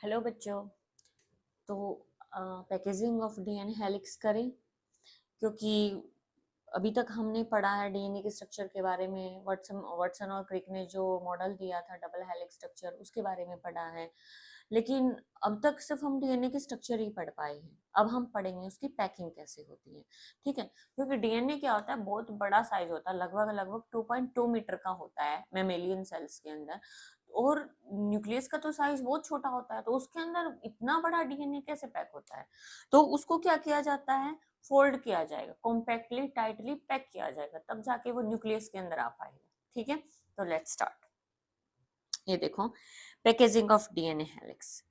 Hello बच्चों। तो packaging of DNA helix करें, क्योंकि अभी तक हमने पढ़ा है डीएनए के स्ट्रक्चर के बारे में। वाटसन और क्रिक ने जो मॉडल दिया था डबल हेलिक्स स्ट्रक्चर, उसके बारे में पढ़ा है। लेकिन अब तक सिर्फ हम डीएनए के स्ट्रक्चर ही पढ़ पाए हैं। अब हम पढ़ेंगे उसकी पैकिंग कैसे होती है। ठीक है, क्योंकि डीएनए क्या होता है, बहुत बड़ा साइज होता है, लगभग लगभग 2.2 मीटर का होता है मेमेलियन सेल्स के अंदर। और न्यूक्लियस का तो साइज बहुत छोटा होता है, तो उसके अंदर इतना बड़ा डीएनए कैसे पैक होता है। तो उसको क्या किया जाता है, फोल्ड किया जाएगा, कॉम्पैक्टली टाइटली पैक किया जाएगा, तब जाके वो न्यूक्लियस के अंदर आ पाएगा। ठीक है, तो लेट्स स्टार्ट। ये देखो, पैकेजिंग ऑफ डीएनए हेलिक्स।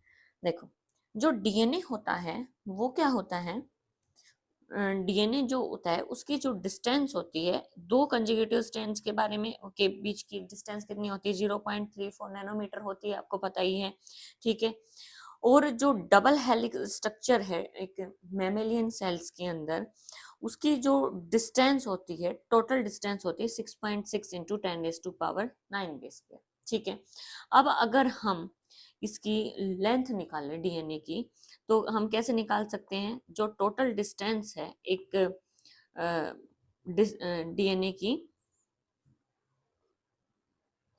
देखो, जो डीएनए होता है वो क्या होता है, डीएनए जो होता है उसकी जो डिस्टेंस होती है, दो कंजुगेटिव स्ट्रैंड्स के बारे में के बीच की डिस्टेंस कितनी होती है, 0.34 नैनोमीटर होती है, आपको पता ही है। ठीक है, और जो डबल हेलिक्स स्ट्रक्चर है एक मैमेलियन सेल्स के अंदर, उसकी जो डिस्टेंस होती है, टोटल डिस्टेंस होती है 6.6 इंटू 10⁻⁹ बेस पे। ठीक है, अब अगर हम इसकी लेंथ निकालें डीएनए की, तो हम कैसे निकाल सकते हैं, जो टोटल डिस्टेंस है एक डीएनए की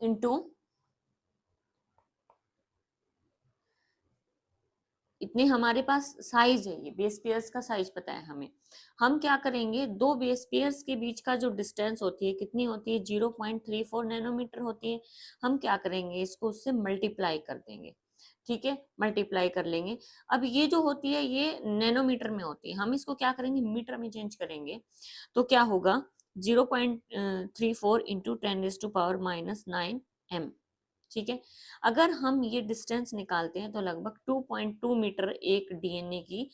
इनटू इतने हमारे पास साइज है, ये बेस पेयर्स का साइज पता है हमें। हम क्या करेंगे, दो बेस पेयर्स के बीच का जो डिस्टेंस होती है कितनी होती है, 0.34 नैनोमीटर होती है। हम क्या करेंगे, इसको उससे मल्टीप्लाई कर देंगे। ठीक है, मल्टीप्लाई कर लेंगे। अब ये जो होती है ये नैनोमीटर में होती है, हम इसको क्या करेंगे, मीटर में चेंज करेंगे। तो क्या होगा, 0.34 इंटू 10⁻⁹ एम। ठीक है, अगर हम ये डिस्टेंस निकालते हैं तो लगभग 2.2 मीटर एक डीएनए की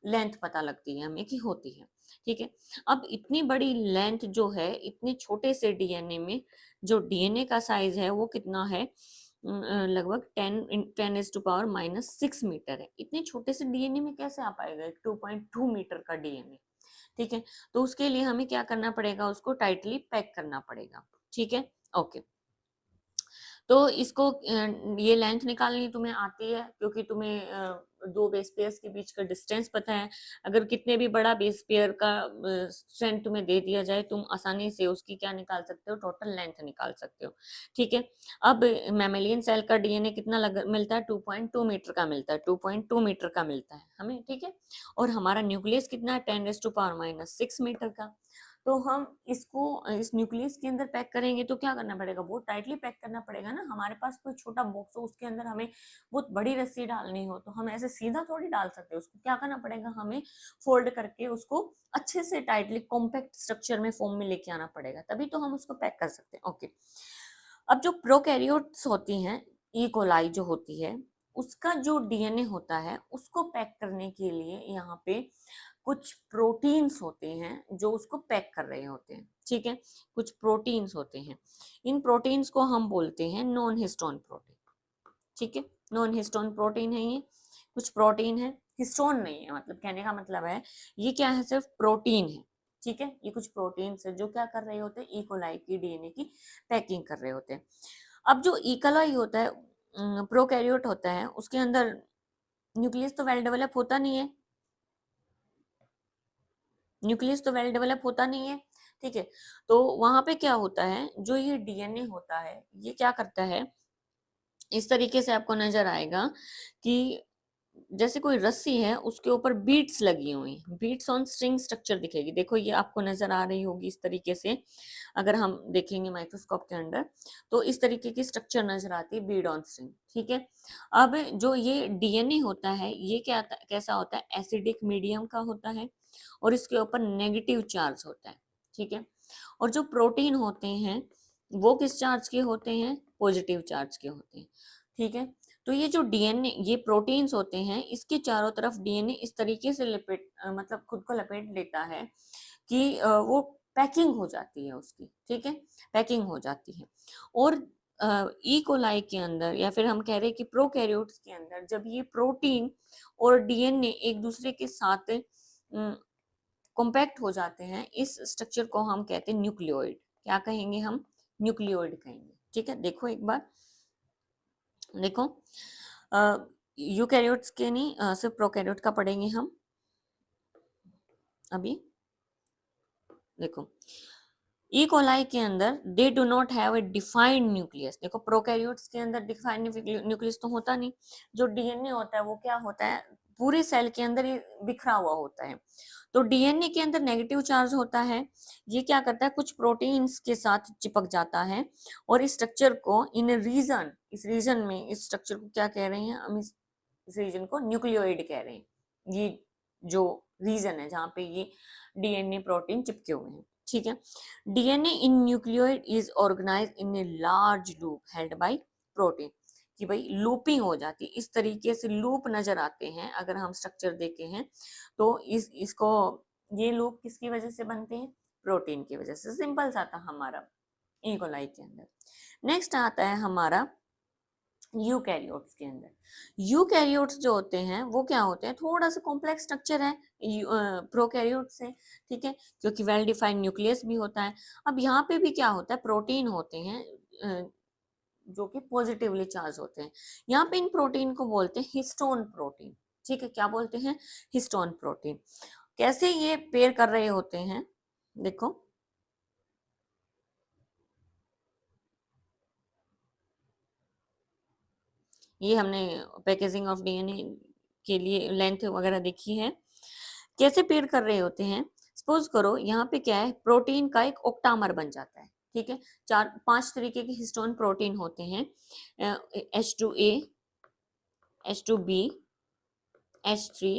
लेंथ पता लगती है हमें कि होती है। ठीक है, अब इतनी बड़ी लेंथ जो है, इतने छोटे से डीएनए में जो डीएनए का साइज है वो कितना है, लगभग 10⁻⁻⁶ मीटर है। इतने छोटे से डीएनए में कैसे आ पाएगा 2.2 मीटर का डीएनए। ठीक है, तो उसके लिए हमें क्या करना पड़ेगा, उसको टाइटली पैक करना पड़ेगा। ठीक है, ओके। तो इसको ये लेंथ निकालनी तुम्हें आती है, क्योंकि तुम्हें दो बेस पेयर्स के बीच का डिस्टेंस पता है। अगर कितने भी बड़ा बेस पेयर का स्ट्रेंथ तुम्हें दे दिया जाए, तुम आसानी से उसकी क्या निकाल सकते हो, टोटल लेंथ निकाल सकते हो। ठीक है, अब मैमेलियन सेल का डीएनए कितना मिलता है, 2.2 मीटर का मिलता है, 2.2 मीटर का मिलता है हमें। ठीक है, और हमारा न्यूक्लियस कितना है, 10⁻⁻⁶ मीटर का। तो हम इसको इस न्यूक्लियस के अंदर पैक करेंगे तो क्या करना पड़ेगा, बहुत टाइटली पैक करना पड़ेगा ना। हमारे पास कोई छोटा बॉक्स हो, उसके अंदर हमें बहुत बड़ी रस्सी डालनी हो, तो हम ऐसे सीधा थोड़ी डाल सकते हैं। उसको क्या करना पड़ेगा, हमें फोल्ड करके उसको अच्छे से टाइटली कॉम्पैक्ट स्ट्रक्चर में, फॉर्म में लेके आना पड़ेगा, तभी तो हम उसको पैक कर सकते हैं। ओके, अब जो प्रोकैरियोट्स होती हैं, ई कोलाई जो होती है, उसका जो डीएनए होता है उसको पैक करने के लिए यहाँ पे कुछ प्रोटीन्स होते हैं जो उसको पैक कर रहे होते हैं। ठीक है, कुछ प्रोटीन्स होते हैं, इन प्रोटीन्स को हम बोलते हैं नॉन हिस्टोन प्रोटीन। ठीक है, नॉन हिस्टोन प्रोटीन है ये, कुछ प्रोटीन है, हिस्टोन नहीं है। मतलब कहने का मतलब है ये क्या है, सिर्फ प्रोटीन है। ठीक है, ये कुछ प्रोटीन्स है जो क्या कर रहे होते हैं, इकोलाई की डीएनए की पैकिंग कर रहे होते हैं। अब जो इकोलाई होता है, प्रोकैरियोट होता है, उसके अंदर न्यूक्लियस तो वेल डेवलप होता नहीं है, न्यूक्लियस तो वेल डेवलप होता नहीं है। ठीक है, तो वहां पे क्या होता है, जो ये डीएनए होता है ये क्या करता है, इस तरीके से आपको नजर आएगा कि जैसे कोई रस्सी है, उसके ऊपर बीट्स लगी हुई, बीट्स ऑन स्ट्रिंग स्ट्रक्चर दिखेगी। देखो ये आपको नजर आ रही होगी इस तरीके से, अगर हम देखेंगे माइक्रोस्कोप के अंदर, तो इस तरीके की स्ट्रक्चर नजर आती है, बीड ऑन स्ट्रिंग। ठीक है, अब जो ये डीएनए होता है ये क्या कैसा होता है, एसिडिक मीडियम का होता है, और इसके ऊपर नेगेटिव चार्ज होता है। ठीक है, और जो प्रोटीन होते हैं वो किस चार्ज के होते हैं, पॉजिटिव चार्ज के होते हैं। ठीक है, तो ये जो डीएनए, ये प्रोटीन्स होते हैं, इसके चारों तरफ डीएनए इस तरीके से मतलब खुद को लपेट लेता है कि वो पैकिंग हो जाती है उसकी। ठीक है, पैकिंग हो जाती है। और ई कोलाई के अंदर, या फिर हम कह रहे हैं कि प्रोकैरियोट्स के अंदर, जब ये प्रोटीन और डीएनए एक दूसरे के साथ कॉम्पैक्ट हो जाते हैं, इस स्ट्रक्चर को हम कहते हैं न्यूक्लियोइड। क्या कहेंगे हम, न्यूक्लियोइड कहेंगे। ठीक है, देखो एक बार, देखो यूकैरियोट्स के नहीं, सिर्फ प्रोकैरियोट का पढ़ेंगे हम अभी। देखो ई कोलाई के अंदर they do not have a defined nucleus. देखो प्रोकैरियोट्स के अंदर डिफाइंड न्यूक्लियस तो होता नहीं, जो डीएनए होता है वो क्या होता है, पूरे सेल के अंदर ये बिखरा हुआ होता है। तो डीएनए के अंदर नेगेटिव चार्ज होता है, ये क्या करता है, कुछ प्रोटीन्स के साथ चिपक जाता है और इस स्ट्रक्चर को इन रीजन, इस रीजन में इस स्ट्रक्चर को क्या कह रहे हैं हम, इस रीजन को न्यूक्लियोइड कह रहे हैं। ये जो रीजन है जहाँ पे ये डीएनए प्रोटीन चिपके हुए हैं, ठीक है। DNA in nucleoid is organize in a large loop held by protein, कि भाई लूपिंग हो जाती है, इस तरीके से लूप नजर आते हैं अगर हम स्ट्रक्चर देखे हैं तो इसको, ये लूप किसकी वजह से बनते हैं, प्रोटीन की वजह से। सिंपल सा था हमारा ई कोलाई के अंदर। नेक्स्ट आता है हमारा यूकैरियोट्स के अंदर। यूकैरियोट्स जो होते हैं वो क्या होते हैं, थोड़ा सा कॉम्प्लेक्स स्ट्रक्चर है प्रोकैरियोट से, ठीक है, क्योंकि वेल डिफाइंड न्यूक्लियस भी होता है। अब यहाँ पे भी क्या होता है, प्रोटीन होते हैं जो कि पॉजिटिवली चार्ज होते हैं। यहाँ पे इन प्रोटीन को बोलते हैं हिस्टोन प्रोटीन, ठीक है, क्या बोलते हैं, हिस्टोन प्रोटीन। कैसे ये पेयर कर रहे होते हैं, देखो ये हमने पैकेजिंग ऑफ डीएनए के लिए लेंथ वगैरह देखी है, कैसे पेयर कर रहे होते हैं। सपोज करो यहाँ पे क्या है, प्रोटीन का एक ऑक्टामर बन जाता है, ठीक है, 4-5 तरीके के हिस्टोन प्रोटीन होते हैं, H2A, H2B, H3,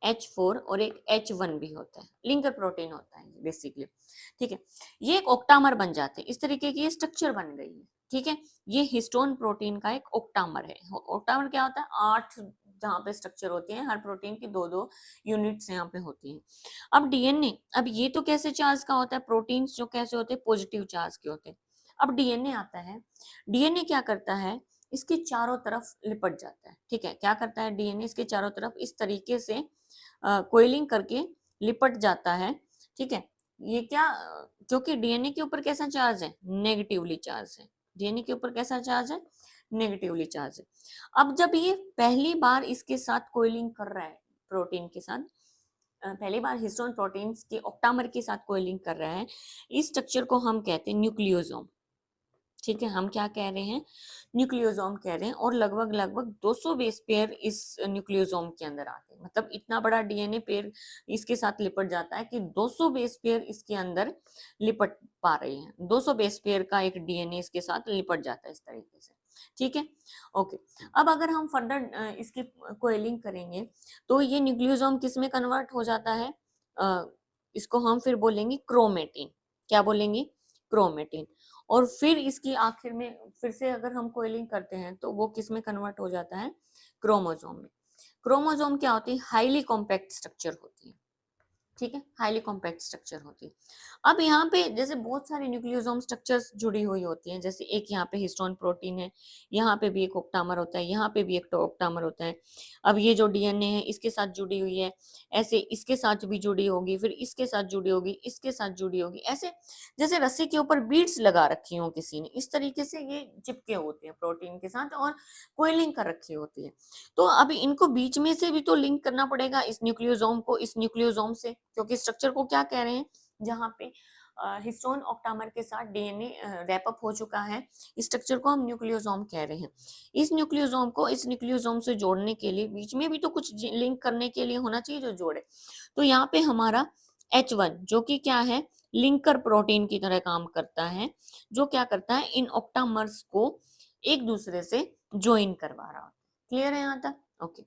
H4 और एक H1 भी होता है, लिंकर प्रोटीन होता है बेसिकली, ठीक है। ये एक ऑक्टामर बन जाते हैं, इस तरीके की ये स्ट्रक्चर बन गई है, ठीक है। ये हिस्टोन प्रोटीन का एक ऑक्टामर है। ऑक्टामर क्या होता है, 8 जहाँ पे स्ट्रक्चर होती है, हर प्रोटीन की 2-2 यूनिट्स यहाँ पे होती हैं। अब डीएनए, अब ये तो कैसे चार्ज का होता है, प्रोटीन्स जो कैसे होते हैं, पॉजिटिव चार्ज के होते हैं। अब डीएनए आता है, डीएनए क्या करता है, इसके चारों तरफ लिपट जाता है, ठीक है, क्या करता है डीएनए, इसके चारों तरफ इस तरीके से कोइलिंग करके लिपट जाता है, ठीक है। ये क्या, क्योंकि डीएनए के ऊपर कैसा चार्ज है, नेगेटिवली चार्ज है, डीएनए के ऊपर कैसा चार्ज है, नेगेटिवली चार्ज है। अब जब ये पहली बार इसके साथ कोइलिंग कर रहा है, प्रोटीन के साथ पहली बार हिस्टोन प्रोटीन्स के ऑक्टामर के साथ कोइलिंग कर रहा है, इस स्ट्रक्चर को हम कहते हैं न्यूक्लियोसोम, ठीक है, हम क्या कह रहे हैं, न्यूक्लियोसोम कह रहे हैं। और लगभग लगभग 200 बेस पेयर इस न्यूक्लियोसोम के अंदर आते हैं, मतलब इतना बड़ा डीएनए पेयर इसके साथ लिपट जाता है कि 200 बेस पेयर इसके अंदर लिपट पा रहे हैं, 200 बेस पेयर का एक डीएनए इसके साथ लिपट जाता है इस तरीके से, ठीक है, ओके। अब अगर हम फर्दर इसकी कोइलिंग करेंगे तो ये न्यूक्लियोसोम किस में कन्वर्ट हो जाता है, इसको हम फिर बोलेंगे क्रोमेटिन, क्या बोलेंगे, क्रोमेटिन। और फिर इसकी आखिर में फिर से अगर हम कोइलिंग करते हैं तो वो किस में कन्वर्ट हो जाता है, क्रोमोसोम में। क्रोमोसोम क्या होती है, हाईली कॉम्पैक्ट स्ट्रक्चर होती है, ठीक है, हाईली कॉम्पैक्ट स्ट्रक्चर होती है। अब यहाँ पे जैसे बहुत सारे न्यूक्लियोसोम स्ट्रक्चर्स जुड़ी हुई होती हैं, जैसे एक यहाँ पे हिस्टोन प्रोटीन है, यहाँ पे भी एक ऑक्टामर होता है, यहाँ पे भी एक ऑक्टामर होता है। अब ये जो डीएनए है इसके साथ जुड़ी हुई है, ऐसे इसके साथ भी जुड़ी होगी, फिर इसके साथ जुड़ी होगी, इसके साथ जुड़ी होगी, ऐसे जैसे रस्सी के ऊपर बीड्स लगा रखी हो किसी ने, इस तरीके से ये चिपके होते हैं प्रोटीन के साथ और कोइलिंग कर रखी होती है। तो अभी इनको बीच में से भी तो लिंक करना पड़ेगा, इस न्यूक्लियोसोम को इस न्यूक्लियोसोम से, क्योंकि स्ट्रक्चर को क्या कह रहे हैं, जहाँ पे हिस्टोन ऑक्टामर के साथ डीएनए रैपअप हो चुका है, इस स्ट्रक्चर को हम न्यूक्लियोसोम कह रहे हैं। इस न्यूक्लियोसोम को इस न्यूक्लियोसोम से जोड़ने के लिए बीच में भी तो कुछ लिंक करने के लिए होना चाहिए जो जोड़े। तो यहाँ पे हमारा H1 जो कि क्या है, लिंकर प्रोटीन की तरह काम करता है, जो क्या करता है, इन ऑक्टामर्स को एक दूसरे से ज्वाइन करवा रहा है। क्लियर है यहाँ तक, ओके।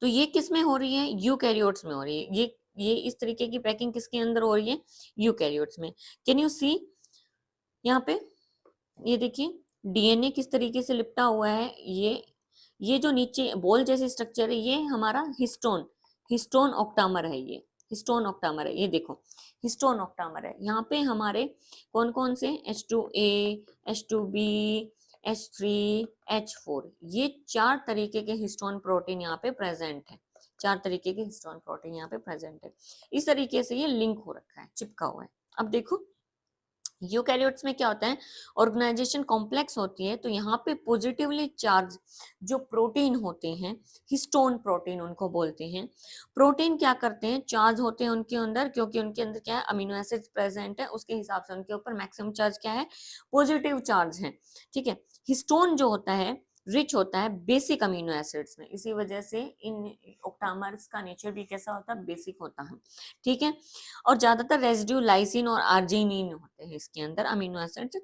तो ये किस में हो रही है, यूकैरियोट्स में हो रही है, ये इस तरीके की पैकिंग किसके अंदर हो रही है, यूकैरियोट्स में। कैन यू सी यहाँ पे, ये देखिए डीएनए किस तरीके से लिपटा हुआ है, ये जो नीचे बॉल जैसे स्ट्रक्चर है ये हमारा हिस्टोन ऑक्टामर है, ये हिस्टोन ऑक्टामर है, ये देखो हिस्टोन ऑक्टामर है। यहाँ पे हमारे कौन कौन से, H2A, H2B, H3, H4, ये 4 तरीके के हिस्टोन प्रोटीन यहाँ पे प्रेजेंट है, 4 तरीके के हिस्टोन प्रोटीन यहाँ पे प्रेजेंट है। इस तरीके से ये लिंक हो रखा है, चिपका हुआ है। अब देखो यूकैरियोट्स में क्या होता है, ऑर्गेनाइजेशन कॉम्प्लेक्स होती है, तो यहाँ पे पॉजिटिवली चार्ज जो प्रोटीन होते हैं, हिस्टोन प्रोटीन उनको बोलते हैं। प्रोटीन क्या करते हैं, चार्ज होते हैं उनके अंदर, क्योंकि उनके अंदर क्या है, अमीनो एसिड्स प्रेजेंट है, उसके हिसाब से उनके ऊपर मैक्सिमम चार्ज क्या है, पॉजिटिव चार्ज है। ठीक है, हिस्टोन जो होता है रिच होता है बेसिक अमीनो एसिड्स में, इसी वजह से इन ऑक्टामर्स का नेचर भी कैसा होता है, बेसिक होता है। ठीक है, और ज्यादातर रेजिड्यू लाइसिन और आर्जिनिन होते हैं इसके अंदर अमीनो एसिड।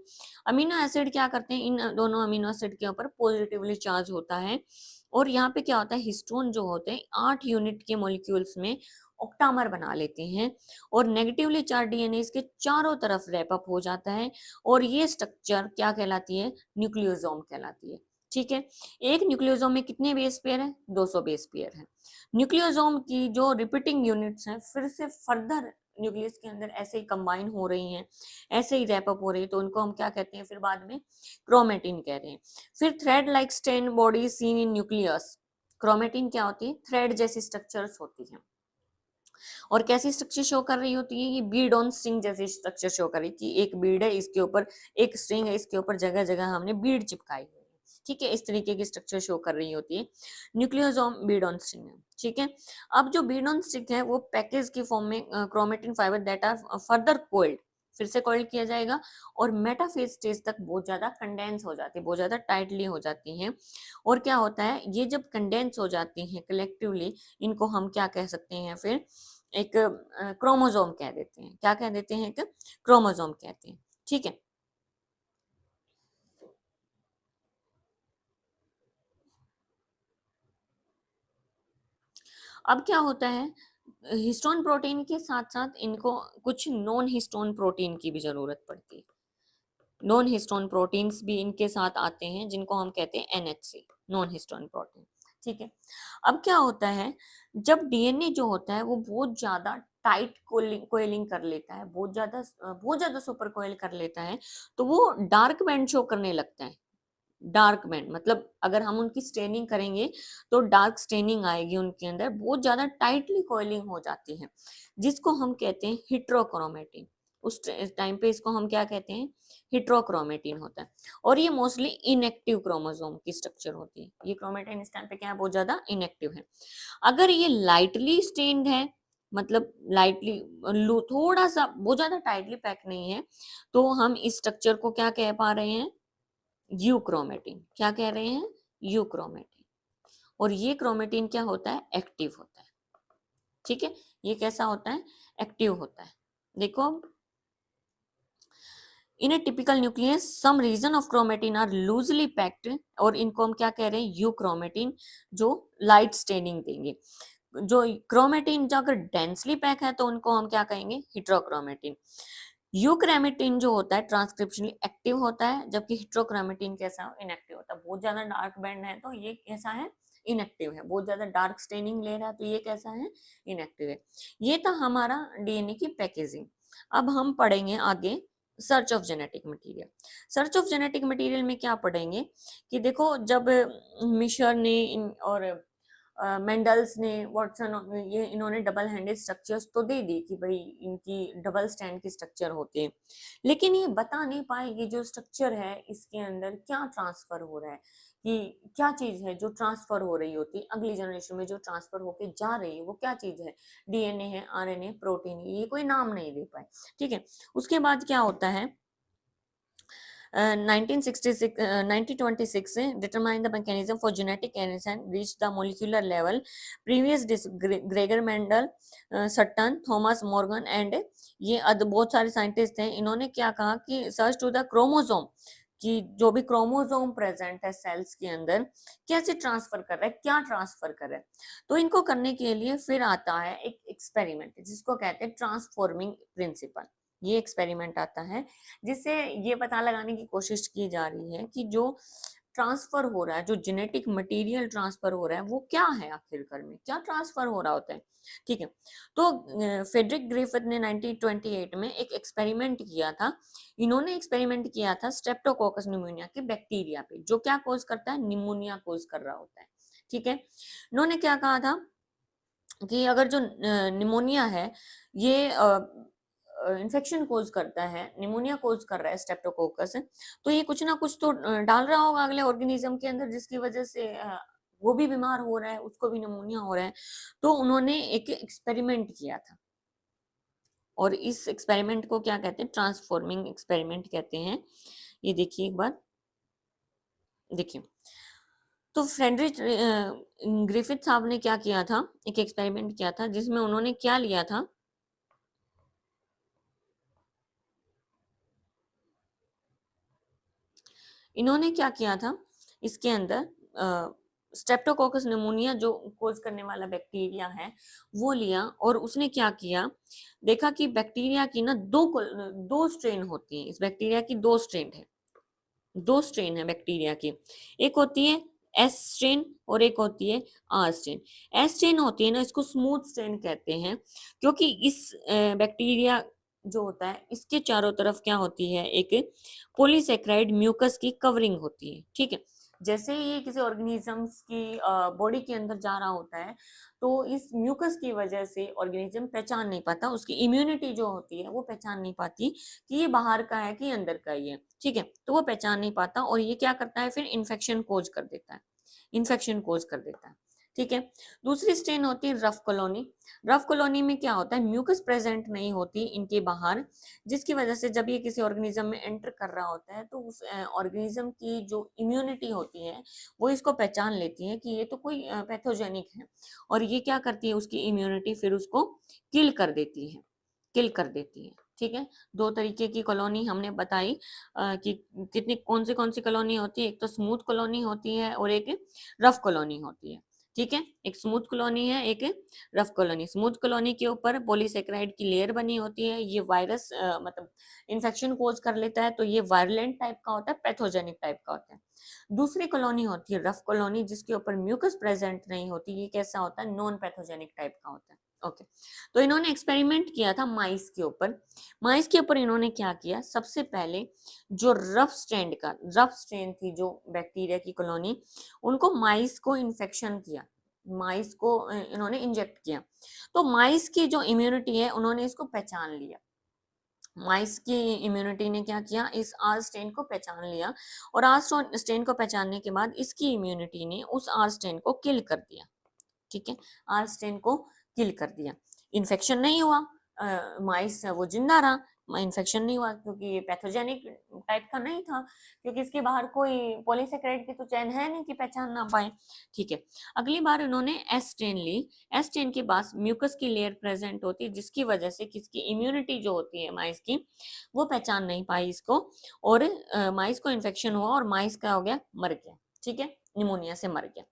अमीनो एसिड क्या करते हैं, इन दोनों अमीनो एसिड के ऊपर पॉजिटिवली चार्ज होता है, और यहाँ पे क्या होता है, हिस्टोन जो होते हैं 8 यूनिट के मॉलिक्यूल्स में ऑक्टामर बना लेते हैं, और नेगेटिवली चार्ज डीएनए इसके चारों तरफ रैप अप हो जाता है, और ये स्ट्रक्चर क्या कहलाती है, न्यूक्लियोसोम कहलाती है। ठीक है, एक न्यूक्लियोसोम में कितने बेस पेयर है, 200 बेस पेयर है। न्यूक्लियोसोम की जो रिपीटिंग यूनिट्स हैं फिर से फर्दर न्यूक्लियस के अंदर ऐसे ही कंबाइन हो रही हैं, ऐसे ही रैप अप हो रही है, तो उनको हम क्या कहते हैं फिर बाद में, क्रोमेटिन कह रहे हैं। फिर thread like strand body seen in nucleus, chromatin क्या होती है, थ्रेड जैसी स्ट्रक्चर्स होती हैं, और कैसी स्ट्रक्चर शो कर रही होती है, ये बीड ऑन स्ट्रिंग जैसी स्ट्रक्चर शो कर रही है, कि एक बीड है, इसके ऊपर एक स्ट्रिंग है, इसके ऊपर जगह जगह हमने बीड चिपकाई हुई है। ठीक है, इस तरीके की स्ट्रक्चर शो कर रही होती है, न्यूक्लियोसोम बीड ऑन स्ट्रिंग है। ठीक है, अब जो बीड ऑन स्ट्रिंग है वो पैकेज की फॉर्म में chromatin fiber that are further coiled, फिर से कोल्ड किया जाएगा, और मेटाफेज स्टेज तक बहुत ज्यादा कंडेंस हो जाती है, बहुत ज्यादा टाइटली हो जाती हैं। और क्या होता है, ये जब कंडेंस हो जाती हैं कलेक्टिवली, इनको हम क्या कह सकते हैं फिर, एक क्रोमोसोम कह देते हैं। क्या कह देते हैं, एक क्रोमोसोम कहते हैं। ठीक है, अब क्या होता है, हिस्टोन प्रोटीन के साथ साथ इनको कुछ नॉन हिस्टोन प्रोटीन की भी जरूरत पड़ती है। नॉन हिस्टोन प्रोटीन्स भी इनके साथ आते हैं, जिनको हम कहते हैं एनएचसी, नॉन हिस्टोन प्रोटीन। ठीक है, अब क्या होता है, जब डीएनए जो होता है वो बहुत ज्यादा टाइट कोयलिंग कर लेता है, बहुत ज्यादा सुपर कोयल कर लेता है, तो वो डार्क बैंड शो करने लगता है। डार्क बैंड मतलब अगर हम उनकी स्टेनिंग करेंगे तो डार्क स्टेनिंग आएगी उनके अंदर, बहुत ज्यादा टाइटली कोयलिंग हो जाती है, जिसको हम कहते हैं हिट्रोक्रोमेटिन। उस टाइम पे इसको हम क्या कहते हैं, हिट्रोक्रोमेटिन होता है, और ये मोस्टली इनएक्टिव क्रोमोसोम की स्ट्रक्चर होती है। ये क्रोमेटिन इस टाइम पे क्या है, बहुत ज्यादा इनएक्टिव है। अगर ये लाइटली स्टेन्ड है, मतलब लाइटली, थोड़ा सा बहुत ज्यादा टाइटली पैक नहीं है, तो हम इस स्ट्रक्चर को क्या कह पा रहे हैं, यूक्रोमेटिन। क्या कह रहे हैं, यूक्रोमेटिन। और ये क्रोमेटिन क्या होता है, एक्टिव होता है। ठीक है, ये कैसा होता है, एक्टिव होता है। देखो, in a typical nucleus some region of chromatin are loosely packed, और इनको हम क्या कह रहे हैं, यूक्रोमेटिन, जो लाइट स्टेनिंग देंगे। जो क्रोमेटिन जो अगर डेंसली पैक है तो उनको हम क्या कहेंगे, हिट्रोक्रोमेटिन। यूक्रोमेटिन जो होता है ट्रांसक्रिप्शनली एक्टिव होता है, जबकि हिट्रोक्रोमेटिन कैसा इनएक्टिव होता है। बहुत ज्यादा डार्क बैंड है तो ये कैसा है, इनएक्टिव है। बहुत ज्यादा डार्क स्टेनिंग ले रहा है तो ये कैसा है, इनएक्टिव है। ये था हमारा डीएनए की पैकेजिंग। अब हम पढ़ेंगे आगे search of genetic material. Search of genetic material में क्या पढ़ेंगे, कि देखो जब मिशर ने और मेंडल्स ने, वाटसन, ये इन्होंने डबल हैंडेड स्ट्रक्चर्स तो दे दी कि भाई इनकी डबल स्टैंड की स्ट्रक्चर होती है, लेकिन ये बता नहीं पाए ये जो स्ट्रक्चर है इसके अंदर क्या ट्रांसफर हो रहा है, कि क्या चीज है जो ट्रांसफर हो रही होती है अगली जनरेशन में, जो ट्रांसफर होके जा रही है वो क्या चीज है, डीएनए है, आरएनए, प्रोटीन है, ये कोई नाम नहीं दे पाए। ठीक है, उसके बाद क्या होता है, 1926 से determine the mechanism for genetic variants and reach the molecular level. Previous Gregor Mendel, सट्टन, Thomas Morgan and ये बहुत सारे साइंटिस्ट हैं, इन्होंने क्या कहा कि सर्च टू द क्रोमोसोम, कि जो भी क्रोमोसोम प्रेजेंट है सेल्स के अंदर कैसे ट्रांसफर कर रहा है, क्या ट्रांसफर कर रहा है। तो इनको करने के लिए फिर आता है एक एक्सपेरिमेंट जिसको कहते हैं ट्रांसफॉर्मिंग प्रिंसिपल। ये एक्सपेरिमेंट आता है जिससे ये पता लगाने की कोशिश की जा रही है कि जो ट्रांसफर हो रहा है, जो जेनेटिक मटेरियल ट्रांसफर हो रहा है वो क्या है, आखिरकार में क्या ट्रांसफर हो रहा होता है। ठीक है, तो फेडरिक ग्रिफिथ ने 1928 में एक एक्सपेरिमेंट किया था। इन्होंने एक्सपेरिमेंट किया था स्ट्रेप्टोकोकस निमोनिया के बैक्टीरिया पे, जो क्या कोज करता है, निमोनिया कोज कर रहा होता है। ठीक है, इन्होंने क्या कहा था कि अगर जो निमोनिया है ये इन्फेक्शन कोज करता है, निमोनिया कोज कर रहा है स्ट्रेप्टोकोकस, तो ये कुछ ना कुछ तो डाल रहा होगा अगले ऑर्गेनिज्म के अंदर, जिसकी वजह से वो भी बीमार हो रहा है, उसको भी निमोनिया हो रहा है। तो उन्होंने एक एक्सपेरिमेंट किया था, और इस एक्सपेरिमेंट को क्या कहते हैं, ट्रांसफॉर्मिंग एक्सपेरिमेंट कहते हैं। ये देखिए एक बार, देखिए। तो फ्रेडरिक ग्रिफिथ साहब ने क्या किया था, एक एक्सपेरिमेंट किया था जिसमें उन्होंने क्या लिया था, इन्होंने क्या किया था इसके अंदर, स्ट्रेप्टोकोकस निमोनिया जो कोज करने वाला बैक्टीरिया है वो लिया, और उसने क्या किया, देखा कि बैक्टीरिया की ना दो स्ट्रेन होती है, इस बैक्टीरिया की दो स्ट्रेन है बैक्टीरिया की। एक होती है एस स्ट्रेन और एक होती है आर स्ट्रेन। एस स्ट्रेन होती है ना, इसको स्मूथ स्ट्रेन कहते हैं, क्योंकि इस बैक्टीरिया जो होता है इसके चारों तरफ क्या होती है, एक पॉलीसेक्राइड म्यूकस की कवरिंग होती है, ठीक है। जैसे ही ये किसी ऑर्गेनिजम्स की बॉडी के अंदर जा रहा होता है, तो इस म्यूकस की वजह से ऑर्गेनिज्म पहचान नहीं पाता, उसकी इम्यूनिटी जो होती है वो पहचान नहीं पाती कि ये बाहर का है कि अंदर का ही है, ठीक है। तो वो पहचान नहीं पाता, और ये क्या करता है, फिर इन्फेक्शन कोज कर देता है, इन्फेक्शन कोज कर देता है, ठीक है। दूसरी स्ट्रेन होती है रफ कॉलोनी। रफ कॉलोनी में क्या होता है, म्यूकस प्रेजेंट नहीं होती इनके बाहर, जिसकी वजह से जब ये किसी ऑर्गेनिज्म में एंटर कर रहा होता है, तो उस ऑर्गेनिज्म की जो इम्यूनिटी होती है वो इसको पहचान लेती है कि ये तो कोई पैथोजेनिक है, और ये क्या करती है, उसकी इम्यूनिटी फिर उसको किल कर देती है, किल कर देती है, ठीक है। दो तरीके की कॉलोनी हमने बताई कि कितनी कौन सी कॉलोनी होती है, एक तो स्मूथ कॉलोनी होती है और एक रफ कॉलोनी होती है, ठीक है। एक स्मूथ कॉलोनी है, एक रफ कॉलोनी। स्मूथ कॉलोनी के ऊपर पॉलीसेकेराइड की लेयर बनी होती है, ये वायरस मतलब इन्फेक्शन कोज कर लेता है, तो ये वायरलेंट टाइप का होता है, पैथोजेनिक टाइप का होता है। दूसरी कॉलोनी होती है रफ कॉलोनी, जिसके ऊपर म्यूकस प्रेजेंट नहीं होती, ये कैसा होता है, नॉन पैथोजेनिक टाइप का होता है, ओके। तो इन्होंने एक्सपेरिमेंट किया था माइस के ऊपर। माइस के ऊपर इन्होंने क्या किया, सबसे पहले जो रफ स्ट्रेन थी जो बैक्टीरिया की कॉलोनी, उनको माइस को इन्फेक्शन किया, माइस को इन्होंने इंजेक्ट किया। तो माइस की जो इम्यूनिटी है उन्होंने इसको पहचान लिया, माइस की इम्यूनिटी ने क्या किया, इस आर स्ट्रेन को पहचान लिया, और आर स्ट्रेन को पहचानने के बाद इसकी इम्यूनिटी ने उस आर स्ट्रेन को किल कर दिया, ठीक है। आर स्ट्रेन को किल कर दिया, इन्फेक्शन नहीं हुआ, माइस वो जिंदा रहा, इन्फेक्शन नहीं हुआ, क्योंकि ये पैथोजेनिक टाइप का नहीं था, क्योंकि इसके बाहर कोई पॉलीसेकेराइड की तो चैन है नहीं कि पहचान ना पाए, ठीक है। अगली बार उन्होंने एस स्ट्रेन ली। एस स्ट्रेन के पास म्यूकस की लेयर प्रेजेंट होती है, जिसकी वजह से किसकी इम्यूनिटी जो होती है माइस की, वो पहचान नहीं पाई इसको, और माइस को इन्फेक्शन हुआ और माइस का हो गया, मर गया, ठीक है, निमोनिया से मर गया।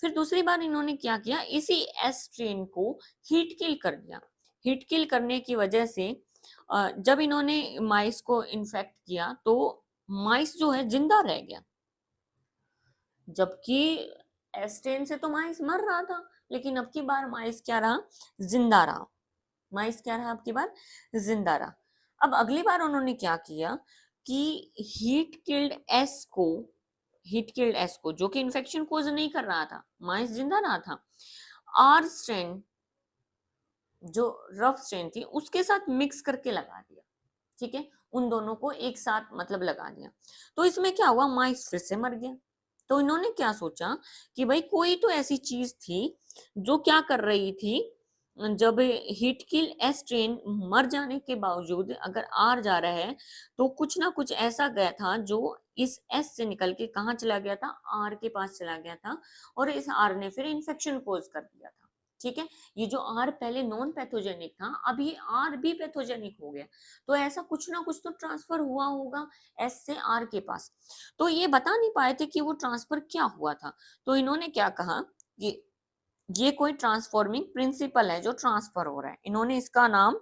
फिर दूसरी बार इन्होंने क्या किया, इसी एस स्ट्रेन को हीट किल कर दिया। हीट किल करने की वजह से जब इन्होंने माइस को इन्फेक्ट किया, तो माइस जो है जिंदा रह गया, जबकि एस स्ट्रेन से तो माइस मर रहा था, लेकिन अब की बार माइस क्या रहा, जिंदा रहा, माइस क्या रहा अब की बार, जिंदा रहा। अब अगली बार उन्होंने क्या किया कि हीट किल्ड एस को, जो कि इन्फेक्शन कोज नहीं कर रहा था, माइस जिंदा रहा था, आर स्ट्रेन जो रफ स्ट्रेन थी उसके साथ मिक्स करके लगा दिया, ठीक है, उन दोनों को एक साथ मतलब लगा दिया। तो इसमें क्या हुआ, माइस फिर से मर गया। तो इन्होंने क्या सोचा कि भाई कोई तो ऐसी चीज थी जो क्या कर रही थी, जब हीट किल एस ट्रेन मर जाने के बावजूद अगर आर जा रहा है, तो कुछ ना कुछ ऐसा गया था जो इस एस से निकल के कहाँ चला गया था, आर के पास चला गया था, और इस आर ने फिर इन्फेक्शन कोज कर दिया था, ठीक है। ये जो आर पहले नॉन पैथोजेनिक था, अब ये आर भी पैथोजेनिक हो गया, तो ऐसा कुछ ना कुछ तो ट्रांसफर हुआ होगा एस से आर के पास। तो ये बता नहीं पाए थे कि वो ट्रांसफर क्या हुआ था, तो इन्होंने क्या कहा कि ये कोई ट्रांसफॉर्मिंग प्रिंसिपल है जो ट्रांसफर हो रहा है, इन्होंने इसका नाम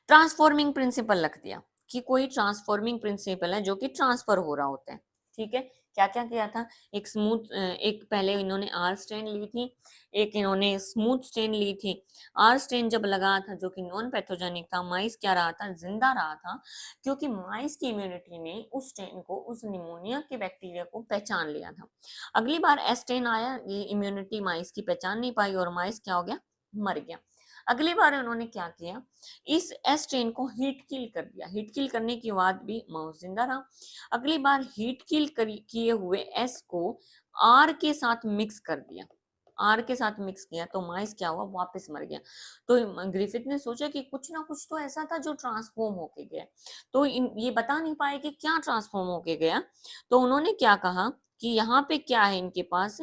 ट्रांसफॉर्मिंग प्रिंसिपल रख दिया, कि कोई ट्रांसफॉर्मिंग प्रिंसिपल है जो कि ट्रांसफर हो रहा होता है, ठीक है। क्या क्या किया था, एक पहले इन्होंने आर स्ट्रेन ली थी, एक इन्होंने स्मूथ स्ट्रेन ली थी। आर स्ट्रेन जब लगा था जो कि नॉन पैथोजेनिक था, माइस क्या रहा था, जिंदा रहा था, क्योंकि माइस की इम्यूनिटी ने उस स्ट्रेन को, उस निमोनिया के बैक्टीरिया को पहचान लिया था। अगली बार एस स्ट्रेन आया, ये इम्यूनिटी माइस की पहचान नहीं पाई और माइस क्या हो गया, मर गया। अगली बार उन्होंने क्या किया, इस एस ट्रेन को हीट किल कर दिया। हीट किल करने के बाद भी माउस जिंदा रहा। अगली बार हीट किल किए हुए एस को आर के साथ मिक्स कर दिया। आर के साथ मिक्स किया तो माइस क्या हुआ, वापस मर गया। तो ग्रिफिथ ने सोचा कि कुछ ना कुछ तो ऐसा था जो ट्रांसफॉर्म होके गया, तो ये बता नहीं पाए कि क्या ट्रांसफॉर्म होके गया। तो उन्होंने क्या कहा कि यहाँ पे क्या है इनके पास,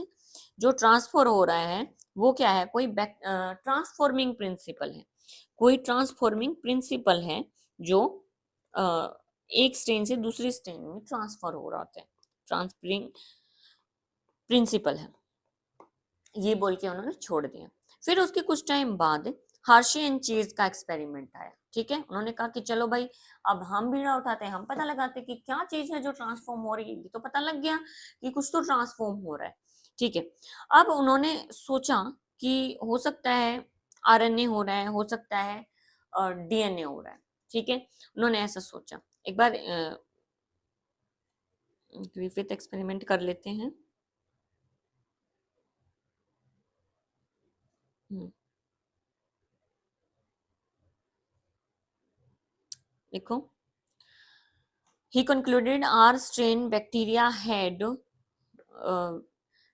जो ट्रांसफर हो रहा है वो क्या है, कोई ट्रांसफॉर्मिंग प्रिंसिपल है। कोई ट्रांसफॉर्मिंग प्रिंसिपल है जो एक स्ट्रेन से दूसरी स्ट्रेन में ट्रांसफर हो रहा होता है, ट्रांसफरिंग प्रिंसिपल है। ये बोल के उन्होंने छोड़ दिया। फिर उसके कुछ टाइम बाद हार्शी एंड चेज का एक्सपेरिमेंट आया। ठीक है, उन्होंने कहा कि चलो भाई अब हम बीड़ा उठाते हैं, हम पता लगाते हैं कि क्या चीज है जो ट्रांसफॉर्म हो रही है। ये तो पता लग गया कि कुछ तो ट्रांसफॉर्म हो रहा है। ठीक है, अब उन्होंने सोचा कि हो सकता है आरएनए हो रहा है, हो सकता है डीएनए हो रहा है। ठीक है, उन्होंने ऐसा सोचा। एक बार ग्रिफिथ एक्सपेरिमेंट कर लेते हैं। देखो, he concluded our strain bacteria had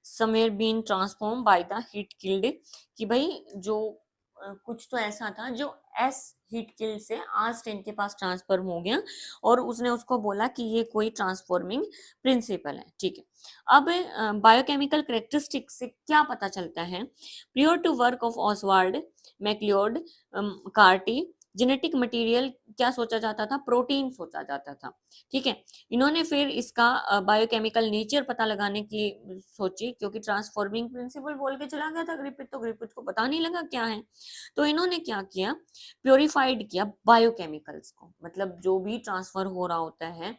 somewhere been transformed by the heat killed, कि भाई जो कुछ तो ऐसा था जो एस हीट किल्ड से आर स्ट्रेन के पास ट्रांसफर हो गया और उसने उसको बोला कि ये कोई ट्रांसफॉर्मिंग प्रिंसिपल है। ठीक है, अब बायोकेमिकल कैरेक्टरिस्टिक से क्या पता चलता है, prior to work of Oswald MacLeod McCarty genetic material क्या सोचा जाता था, प्रोटीन सोचा जाता था। ठीक है, इन्होंने फिर इसका बायोकेमिकल नेचर पता लगाने की सोची, क्योंकि ट्रांसफॉर्मिंग प्रिंसिपल बोल के चला गया था ग्रिफिथ, तो ग्रिफिथ को पता नहीं लगा क्या है। तो इन्होंने क्या किया, प्योरीफाइड किया बायोकेमिकल्स को, मतलब जो भी ट्रांसफर हो रहा होता है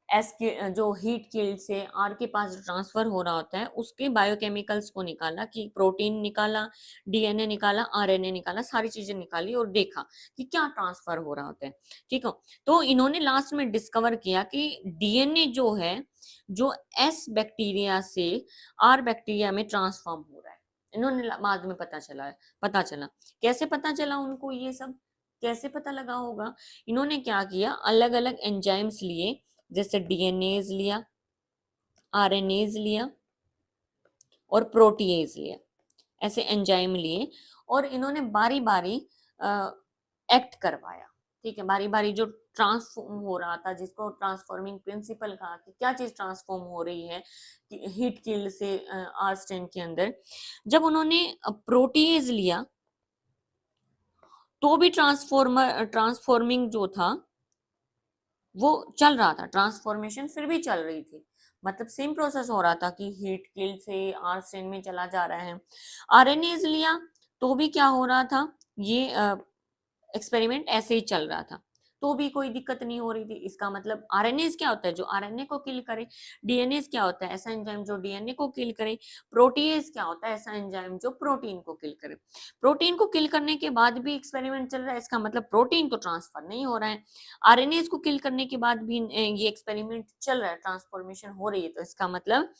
एस के जो हीट किल्ड से आर के पास ट्रांसफर हो रहा होता है उसके बायोकेमिकल्स को निकाला, कि प्रोटीन निकाला, डीएनए निकाला, आरएनए निकाला, सारी चीजें निकाली और देखा कि क्या ट्रांसफर हो रहा होता है। ठीक है, तो इन्होंने लास्ट में डिस्कवर किया कि डीएनए जो है जो एस बैक्टीरिया से आर बैक्टीरिया में ट्रांसफॉर्म हो रहा है। इन्होंने बाद में पता चला कैसे पता चला उनको, ये सब कैसे पता लगा होगा, इन्होंने क्या किया, अलग अलग एंजाइम्स लिए, जैसे डीएनएज लिया, आरएनएज लिया और प्रोटीएज लिया, ऐसे एंजाइम लिए और इन्होंने बारी बारी एक्ट करवाया। ठीक है, बारी बारी जो ट्रांसफॉर्म हो रहा था, जिसको ट्रांसफॉर्मिंग प्रिंसिपल कहा कि क्या चीज ट्रांसफॉर्म हो रही है हीट किल्ड से आर स्ट्रेन के अंदर, जब उन्होंने प्रोटीएज लिया तो भी ट्रांसफॉर्मिंग जो था वो चल रहा था, ट्रांसफॉर्मेशन फिर भी चल रही थी, मतलब सेम प्रोसेस हो रहा था कि हीट किल्ड से आर स्ट्रेन में चला जा रहा है। आरएनएज लिया तो भी क्या हो रहा था, ये एक्सपेरिमेंट ऐसे ही चल रहा था, तो भी कोई दिक्कत नहीं हो रही थी। इसका मतलब आरएनए क्या होता है, जो आरएनए को किल करे, डीएनए क्या होता है, ऐसा एंजाइम जो डीएनए को किल करे, प्रोटीएज क्या होता है, ऐसा एंजाइम जो प्रोटीन को किल करे। प्रोटीन को किल करने के बाद भी एक्सपेरिमेंट चल रहा है, इसका मतलब प्रोटीन तो ट्रांसफर नहीं हो रहा है। आरएनए को किल करने के बाद भी ये एक्सपेरिमेंट चल रहा है, ट्रांसफॉर्मेशन हो रही है, तो इसका मतलब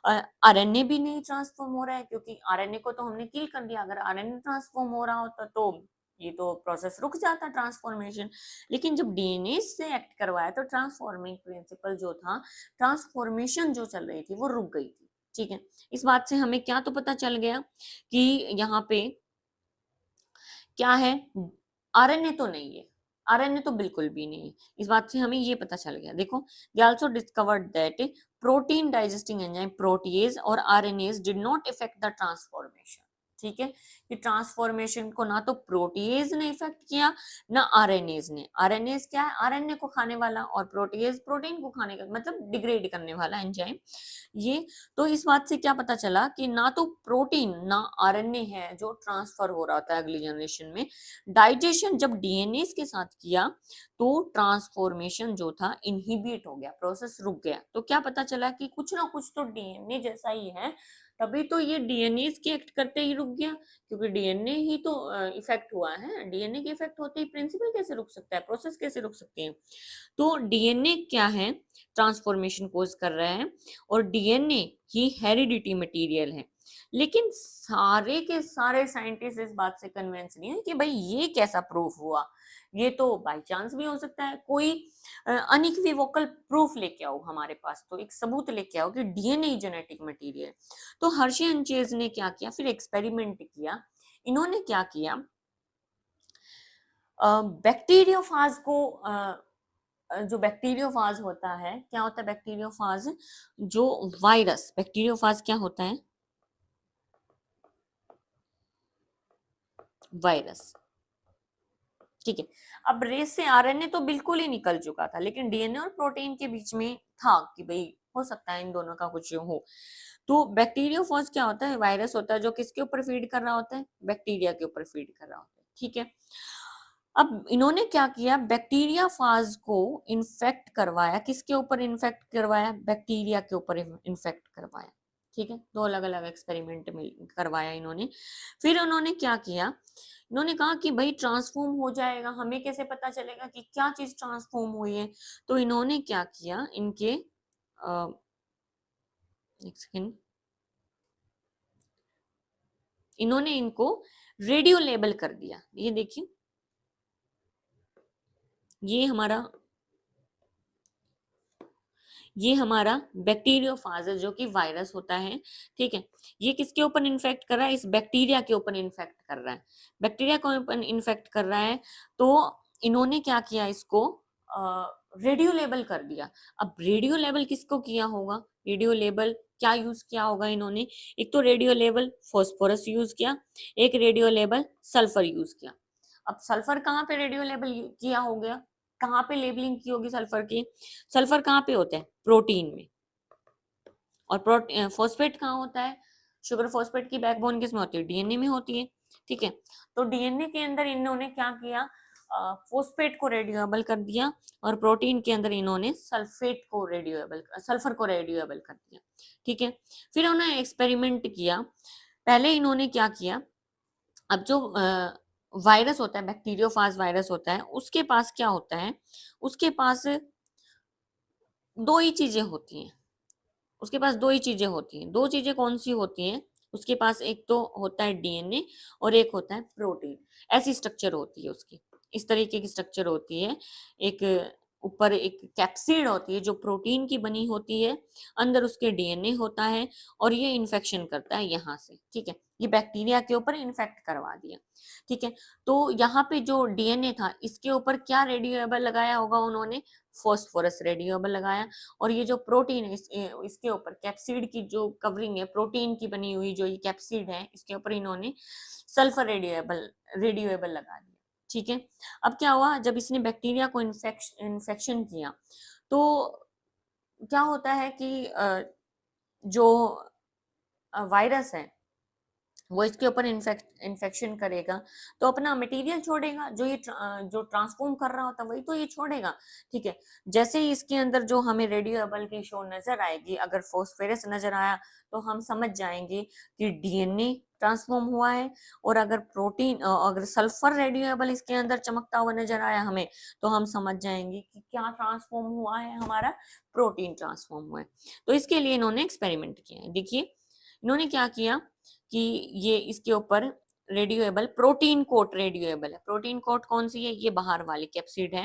आरएनए भी नहीं ट्रांसफॉर्म हो रहा है, क्योंकि आरएनए को तो हमने किल कर दिया। अगर आरएनए ट्रांसफॉर्म हो रहा होता तो ये तो प्रोसेस रुक जाता ट्रांसफॉर्मेशन, लेकिन जब डीएनए से एक्ट करवाया तो ट्रांसफॉर्मिंग प्रिंसिपल जो था, ट्रांसफॉर्मेशन जो चल रही थी वो रुक गई थी। ठीक है, इस बात से हमें क्या तो पता चल गया कि यहाँ पे क्या है, आरएनए तो नहीं है, आरएनए तो बिल्कुल भी नहीं है। इस बात से हमें ये पता चल गया। देखो, they also discovered that protein digesting enzyme protease और RNase did not effect the transformation. ठीक है, कि ट्रांसफॉर्मेशन को ना तो प्रोटीएज ने इफेक्ट किया ना आरएनएज ने। आरएनएज क्या है, आरएनए को खाने वाला, और प्रोटीएज प्रोटीन को खाने का, मतलब डिग्रेड करने वाला एंजाइम ये। तो इस बात से क्या पता चला कि ना तो प्रोटीन ना आरएनए है जो ट्रांसफर हो रहा था अगली जनरेशन में। डाइजेशन जब डीएनए के साथ किया तो ट्रांसफॉर्मेशन जो था इनहिबिट हो गया, प्रोसेस रुक गया। तो क्या पता चला कि कुछ ना कुछ तो डीएनए जैसा ही है, तभी तो ये डीएनए के एक्ट करते ही रुक गया, क्योंकि डीएनए ही तो इफेक्ट हुआ है। डीएनए के इफेक्ट होते ही प्रिंसिपल कैसे रुक सकता है, प्रोसेस कैसे रुक सकते हैं। तो डीएनए क्या है, ट्रांसफॉर्मेशन कोज कर रहा है, और डीएनए ही हेरिडिटी मटेरियल है। लेकिन सारे के सारे साइंटिस्ट इस बात से कन्विंस नहीं है कि भाई ये कैसा प्रूफ हुआ, ये तो बाय चांस भी हो सकता है। कोई अनइक्विवोकल प्रूफ लेके आओ हमारे पास, तो एक सबूत लेके आओ कि डीएनए जेनेटिक मटेरियल। तो हर्षे एंड चेज ने क्या किया, फिर एक्सपेरिमेंट किया। इन्होंने क्या किया, बैक्टीरियोफाज को जो बैक्टीरियोफाज होता है, क्या होता है बैक्टीरियोफाज, जो वायरस, बैक्टीरियोफाज क्या होता है, वायरस, ठीक है। अब रेस से आरएनए तो बिल्कुल ही निकल चुका था, लेकिन डीएनए और प्रोटीन के बीच में था कि भाई हो सकता है इन दोनों का कुछ हो। तो बैक्टीरियोफाज क्या होता है, वायरस होता है जो किसके ऊपर फीड कर रहा होता है, बैक्टीरिया के ऊपर फीड कर रहा होता है, ठीक है। अब इन्होंने क्या किया, बैक्टीरिया फाज को इन्फेक्ट करवाया, किसके ऊपर इन्फेक्ट करवाया, बैक्टीरिया के ऊपर इन्फेक्ट करवाया, ठीक है। दो अलग अलग एक्सपेरिमेंट में करवाया इन्होंने। फिर उन्होंने क्या किया, इन्होंने कहा कि भाई ट्रांसफॉर्म हो जाएगा, हमें कैसे पता चलेगा कि क्या चीज ट्रांसफॉर्म हुई है। तो इन्होंने क्या किया, इनके एक सेकेंड, इन्होंने इनको रेडियो लेबल कर दिया। ये देखिए, ये हमारा ये हमारा बैक्टीरियोफाज है जो कि वायरस होता है, ठीक है। ये किसके ऊपर इन्फेक्ट कर रहा है, इस बैक्टीरिया के ऊपर इन्फेक्ट कर रहा है, बैक्टीरिया को ऊपर इन्फेक्ट कर रहा है। तो इन्होंने क्या किया, इसको रेडियो लेबल कर दिया। अब रेडियो लेबल किसको किया होगा, रेडियो लेबल क्या यूज किया होगा इन्होंने, एक तो रेडियो लेबल फॉस्फोरस यूज किया, एक रेडियो लेबल सल्फर यूज किया। अब सल्फर कहाँ पे रेडियो लेबल किया हो गया, कहाँ पे लेबलिंग की होगी सल्फर की, सल्फर कहाँ पे होता है, प्रोटीन में। और फॉस्फेट कहाँ होता है, शुगर फॉस्फेट की बैकबोन किस में होती है, डीएनए में होती है, ठीक है। तो डीएनए के अंदर इन्होंने क्या किया, फॉस्फेट को रेडियोएबल कर दिया, और प्रोटीन के अंदर इन्होंने सल्फर को रेडियोएबल कर दिया, ठीक है। फिर उन्होंने एक्सपेरिमेंट किया। पहले इन्होंने क्या किया, अब जो वायरस होता है, बैक्टीरियोफाज वायरस होता है, उसके पास क्या होता है, उसके पास दो ही चीजें होती हैं, उसके पास दो ही चीजें होती हैं। दो चीजें कौन सी होती हैं, उसके पास एक तो होता है डीएनए और एक होता है प्रोटीन। ऐसी स्ट्रक्चर होती है उसकी, इस तरीके की स्ट्रक्चर होती है। एक ऊपर एक कैप्सिड होती है जो प्रोटीन की बनी होती है, अंदर उसके डीएनए होता है, और ये इन्फेक्शन करता है यहाँ से, ठीक है। ये बैक्टीरिया के ऊपर इन्फेक्ट करवा दिया, ठीक है। तो यहाँ पे जो डीएनए था, इसके ऊपर क्या रेडियोएबल लगाया होगा उन्होंने, फॉस्फोरस रेडियोएबल लगाया। और ये जो प्रोटीन है, इसके ऊपर कैप्सिड की जो कवरिंग है, प्रोटीन की बनी हुई जो ये कैप्सिड है, इसके ऊपर इन्होंने सल्फर रेडियोएबल लगा दिया, ठीक है। अब क्या हुआ, जब इसने बैक्टीरिया को इन्फेक्शन किया, तो क्या होता है कि जो वायरस है वो इसके ऊपर इन्फेक्शन करेगा, तो अपना मटेरियल छोड़ेगा, जो ट्रांसफॉर्म कर रहा होता है वही तो ये छोड़ेगा, ठीक है। जैसे ही इसके अंदर जो हमें रेडियोएबल की शो नजर आएगी, अगर फॉस्फेरस नजर आया तो हम समझ जाएंगे कि डीएनए ट्रांसफॉर्म हुआ है। और अगर सल्फर रेडियोएबल इसके अंदर चमकता हुआ नजर आया हमें, तो हम समझ जाएंगे कि क्या ट्रांसफॉर्म हुआ है, हमारा प्रोटीन ट्रांसफॉर्म हुआ है। तो इसके लिए इन्होंने एक्सपेरिमेंट किया है। देखिए इन्होंने क्या किया कि ये इसके ऊपर रेडियोएबल, प्रोटीन कोट रेडियोएबल है, प्रोटीन कोट कौन सी है, ये बाहर वाली कैप्सिड है।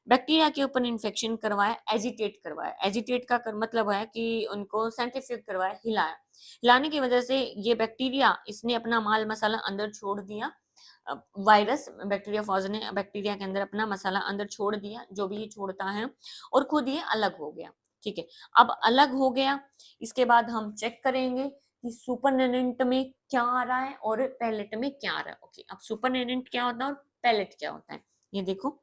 बैक्टीरिया के ऊपर इन्फेक्शन करवाया, एजिटेट करवाया, एजिटेट का मतलब है कि उनको सेंट्रीफ्यूज करवाया, हिलाया। हिलाने की वजह से ये बैक्टीरिया, इसने अपना माल मसाला अंदर छोड़ दिया, वायरस बैक्टीरिया फॉज ने बैक्टीरिया के अंदर अपना मसाला अंदर छोड़ दिया, जो भी ये छोड़ता है, और खुद ये अलग हो गया, ठीक है। अब अलग हो गया, इसके बाद हम चेक करेंगे कि सुपरनेनेंट में क्या आ रहा है और पैलेट में क्या आ रहा है। ओके, अब सुपरनेनेंट क्या होता है और पैलेट क्या होता है, ये देखो,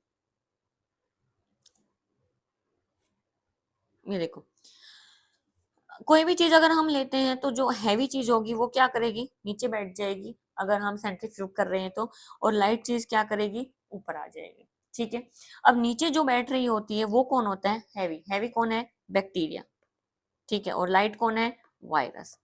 ये देखो। कोई भी चीज अगर हम लेते हैं तो जो हैवी चीज होगी वो क्या करेगी, नीचे बैठ जाएगी, अगर हम सेंट्रीफ्यूग कर रहे हैं तो। और लाइट चीज क्या करेगी, ऊपर आ जाएगी, ठीक है। अब नीचे जो बैठ रही होती है वो कौन होता है, हैवी। हैवी कौन है, बैक्टीरिया, ठीक है। और लाइट कौन है, वायरस।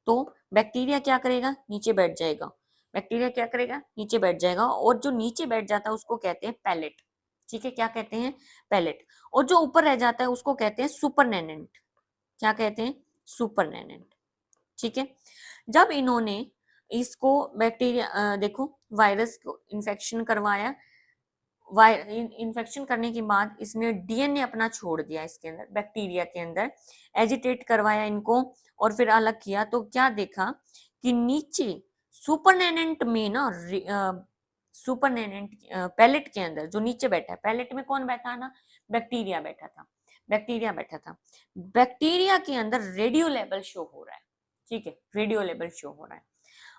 तो बैक्टीरिया क्या करेगा, नीचे बैठ जाएगा, बैक्टीरिया क्या करेगा, नीचे बैठ जाएगा, और जो नीचे बैठ जाता है उसको कहते हैं पैलेट, ठीक है। क्या कहते हैं, पैलेट। और जो ऊपर रह जाता है उसको कहते हैं सुपरनेनेंट। क्या कहते हैं, सुपरनेनेंट, ठीक है। जब इन्होंने इसको बैक्टीरिया देखो वायरस को इन्फेक्शन करवाया, इन्फेक्शन करने के बाद इसने डीएनए अपना छोड़ दिया इसके अंदर, बैक्टीरिया के अंदर एजिटेट करवाया इनको और फिर अलग किया, तो क्या देखा कि नीचे सुपरनेनेंट में ना, सुपरनेनेंट पैलेट के अंदर जो नीचे बैठा है, पैलेट में कौन बैठा है ना, बैक्टीरिया बैठा था, बैक्टीरिया बैठा था, बैक्टीरिया के अंदर रेडियो लेवल शो हो रहा है। ठीक है, रेडियो लेवल शो हो रहा है।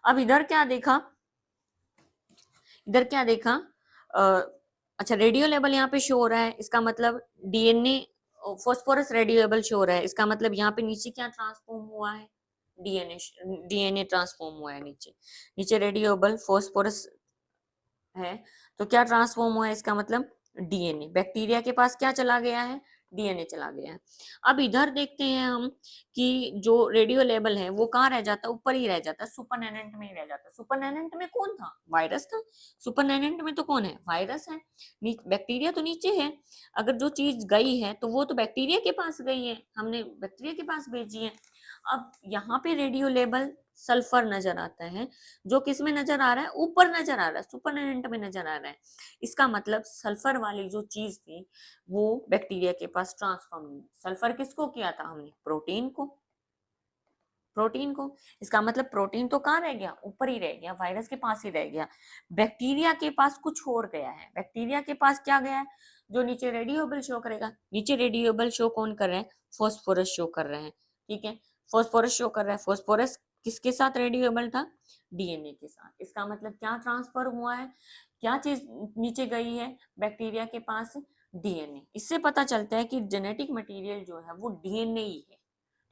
अब इधर क्या देखा, इधर क्या देखा, अच्छा रेडियो लेवल यहाँ पे शो हो रहा है, इसका मतलब DNA phosphorus radio level show हो रहा है, इसका मतलब यहाँ पे नीचे क्या ट्रांसफॉर्म हुआ है, डीएनए, डीएनए ट्रांसफॉर्म हुआ है नीचे, नीचे रेडियोबल फॉस्फोरस है, तो क्या ट्रांसफॉर्म हुआ है, इसका मतलब डीएनए, बैक्टीरिया के पास क्या चला गया है, डीएनए चला गया है। अब इधर देखते हैं हम कि जो रेडियो लेवल है वो कहाँ रह जाता है, ऊपर ही रह जाता है, सुपरनेनेंट में ही रह जाता है। सुपरनेनेंट में कौन था, वायरस था, सुपरनेनेंट में तो कौन है, वायरस है, बैक्टीरिया तो नीचे है। अगर जो चीज गई है तो वो तो बैक्टीरिया के पास गई है, हमने बैक्टीरिया के पास भेजी है। अब यहाँ पे रेडियो लेवल सल्फर नजर आता है, जो किस में नजर आ रहा है, ऊपर नजर आ रहा है, सुपरनेंट में नजर आ रहा है। इसका मतलब सल्फर वाली जो चीज थी वो बैक्टीरिया के पास ट्रांसफॉर्म हुई। सल्फर किसको किया था हमने, प्रोटीन को, प्रोटीन को। इसका मतलब प्रोटीन तो कहाँ रह गया, ऊपर ही रह गया, वायरस के पास ही रह गया। बैक्टीरिया के पास कुछ और गया है, बैक्टीरिया के पास क्या गया है, जो नीचे रेडियोबल शो करेगा, नीचे रेडियोबल शो कौन कर रहे हैं, फॉस्फोरस शो कर रहे हैं। ठीक है, फॉस्फोरस शो कर रहा है, फॉस्फोरस किसके साथ रेडियोबल था, डीएनए के साथ। इसका मतलब क्या ट्रांसफर हुआ है, क्या चीज नीचे गई है बैक्टीरिया के पास, डीएनए। इससे पता चलता है कि जेनेटिक मटेरियल जो है वो डीएनए ही है।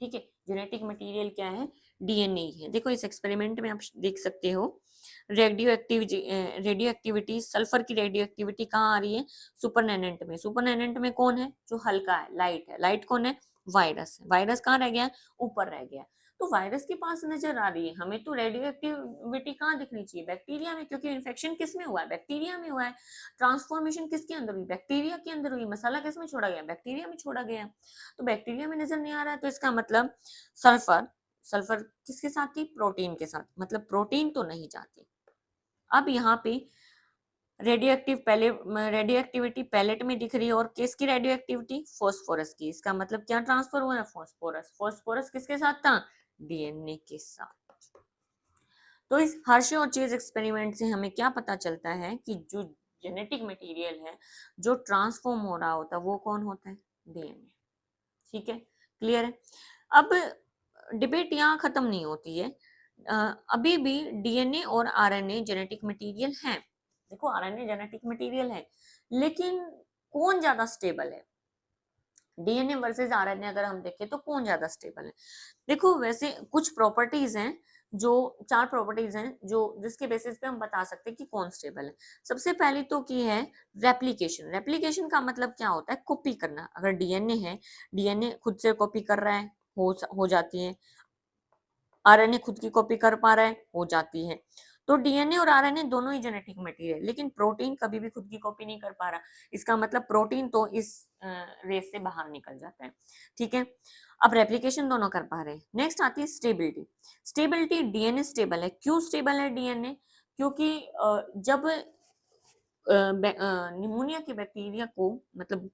ठीक है, जेनेटिक मटेरियल क्या है, डीएनए ही है। देखो इस एक्सपेरिमेंट में आप देख सकते हो, रेडियो एक्टिविटी, सल्फर की रेडियो एक्टिविटी कहाँ आ रही है, सुपरनेनेंट में। सुपरनेनेंट में कौन है, जो हल्का है, लाइट है, लाइट कौन है, वायरस है। वायरस कहाँ रह गया, ऊपर रह गया। तो वायरस के पास नजर आ रही है हमें, तो रेडियो एक्टिविटी कहाँ दिखनी चाहिए, बैक्टीरिया में, क्योंकि इन्फेक्शन किस में हुआ है, बैक्टीरिया में हुआ है। ट्रांसफॉर्मेशन किसके अंदर हुई, बैक्टीरिया के अंदर हुई। मसाला किस में छोड़ा गया, बैक्टीरिया में छोड़ा गया। तो बैक्टीरिया में नजर नहीं आ रहा है, तो इसका मतलब सल्फर, सल्फर किसके साथ थी, प्रोटीन के साथ, मतलब प्रोटीन तो नहीं जाती। अब यहाँ पे रेडियो एक्टिव पहले, रेडियो एक्टिविटी पैलेट में दिख रही है, और किसकी रेडियो एक्टिविटी, फॉस्फोरस की। इसका मतलब क्या ट्रांसफर हुआ है, फॉस्फोरस। फॉस्फोरस किसके साथ था, डीएनए के साथ। तो इस हर्शे और चेज एक्सपेरिमेंट से हमें क्या पता चलता है कि जो जेनेटिक मटेरियल है जो ट्रांसफॉर्म हो रहा होता है वो कौन होता है, डीएनए। ठीक है, क्लियर है। अब डिबेट यहाँ खत्म नहीं होती है, अभी भी डीएनए और आरएनए जेनेटिक मटेरियल हैं। देखो आरएनए जेनेटिक मटेरियल है, लेकिन कौन ज्यादा स्टेबल है, डीएनए वर्सेस आरएनए अगर हम देखें तो कौन ज्यादा स्टेबल है। देखो वैसे कुछ प्रॉपर्टीज हैं, जो 4 प्रॉपर्टीज हैं जो जिसके बेसिस पे हम बता सकते हैं कि कौन स्टेबल है। सबसे पहली तो की है रेप्लिकेशन। रेप्लिकेशन का मतलब क्या होता है, कॉपी करना। अगर डीएनए है, डीएनए खुद से कॉपी कर रहा है, हो जाती है। आरएनए खुद की कॉपी कर पा रहा है, हो जाती है। तो डीएनए और आरएनए दोनों ही जेनेटिक मटेरियल, लेकिन प्रोटीन कभी भी खुद की कॉपी नहीं कर पा रहा। इसका मतलब प्रोटीन तो इस रेस से बाहर निकल जाता है। ठीक है, अब रेप्लिकेशन दोनों कर पा रहे हैं। नेक्स्ट आती है स्टेबिलिटी। स्टेबिलिटी, डीएनए स्टेबल है। क्यों स्टेबल है डीएनए, क्योंकि जब निमोनिया के बैक्टीरिया को, मतलब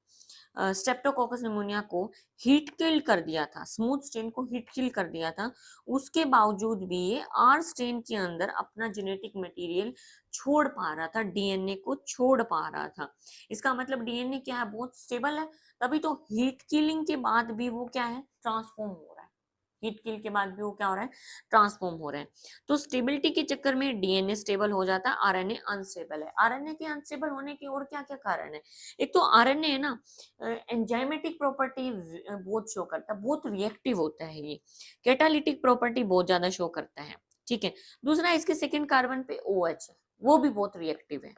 स्ट्रेप्टोकोकस निमोनिया को हीट किल कर दिया था, स्मूथ स्ट्रेन को हीट किल कर दिया था, उसके बावजूद भी ये आर स्ट्रेन के अंदर अपना जेनेटिक मटेरियल छोड़ पा रहा था, डीएनए को छोड़ पा रहा था। इसका मतलब डीएनए क्या है, बहुत स्टेबल है। तभी तो हीट किलिंग के बाद भी वो क्या है, ट्रांसफॉर्म हो रहा है। हीट किल के बाद भी वो क्या हो रहा है, ट्रांसफॉर्म हो रहे हैं। तो स्टेबिलिटी के चक्कर में डीएनए स्टेबल हो जाता है, आरएनए अनस्टेबल है। आरएनए के अनस्टेबल होने के और क्या क्या कारण है, एक तो आरएनए है ना, एंजाइमेटिक प्रॉपर्टी बहुत शो करता है, बहुत रिएक्टिव होता है ये, कैटालिटिक प्रॉपर्टी बहुत ज्यादा शो करता है। ठीक है, दूसरा इसके सेकंड कार्बन पे OH है, वो भी बहुत रिएक्टिव है।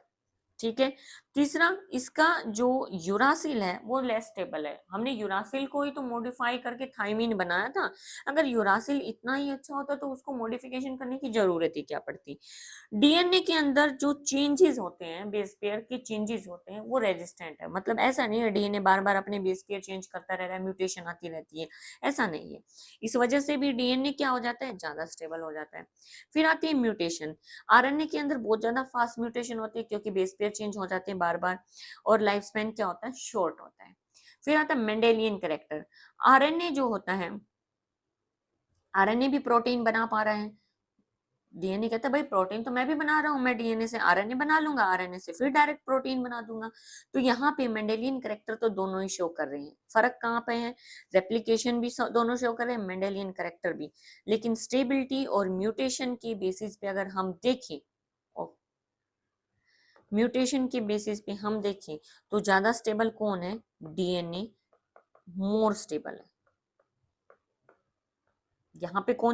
ठीक है। तीसरा, इसका जो यूरासिल है वो लेस स्टेबल है। हमने यूरासिल को ही तो मॉडिफाई करके थायमीन बनाया था। अगर यूरासिल इतना ही अच्छा होता तो उसको मॉडिफिकेशन करने की जरूरत ही क्या पड़ती। डीएनए के अंदर जो चेंजेस होते हैं, बेस पेयर के चेंजेस होते हैं, वो रेजिस्टेंट है। मतलब ऐसा नहीं है डीएनए बार बार अपने बेस पेयर चेंज करता रह रहा है, म्यूटेशन आती रहती है, ऐसा नहीं है। इस वजह से भी डीएनए क्या हो जाता है, ज्यादा स्टेबल हो जाता है। फिर आती है म्यूटेशन। आरएनए के अंदर बहुत ज्यादा फास्ट म्यूटेशन होती है क्योंकि बेस पेयर चेंज हो जाते हैं बार बार, और लाइफ स्पैन क्या होता है, शॉर्ट होता है। फिर आता है मेंडेलियन कैरेक्टर। आरएनए जो होता है, आरएनए भी प्रोटीन बना पा रहा है। डीएनए कहता है भाई प्रोटीन तो मैं भी बना रहा हूं, मैं डीएनए से आरएनए बना लूंगा, आरएनए से फिर डायरेक्ट प्रोटीन बना दूंगा। तो यहाँ पे मेंडेलियन कैरेक्टर तो दोनों ही शो कर रहे हैं। फर्क कहाँ पे है, रेप्लिकेशन भी दोनों शो कर रहे हैं, मेंडेलियन कैरेक्टर भी। लेकिन स्टेबिलिटी और म्यूटेशन की बेसिस पे अगर हम देखें, म्यूटेशन के बेसिस पे हम देखें तो ज्यादा स्टेबल कौन है, डीएनए मोर स्टेबल है। यहाँ पे कौन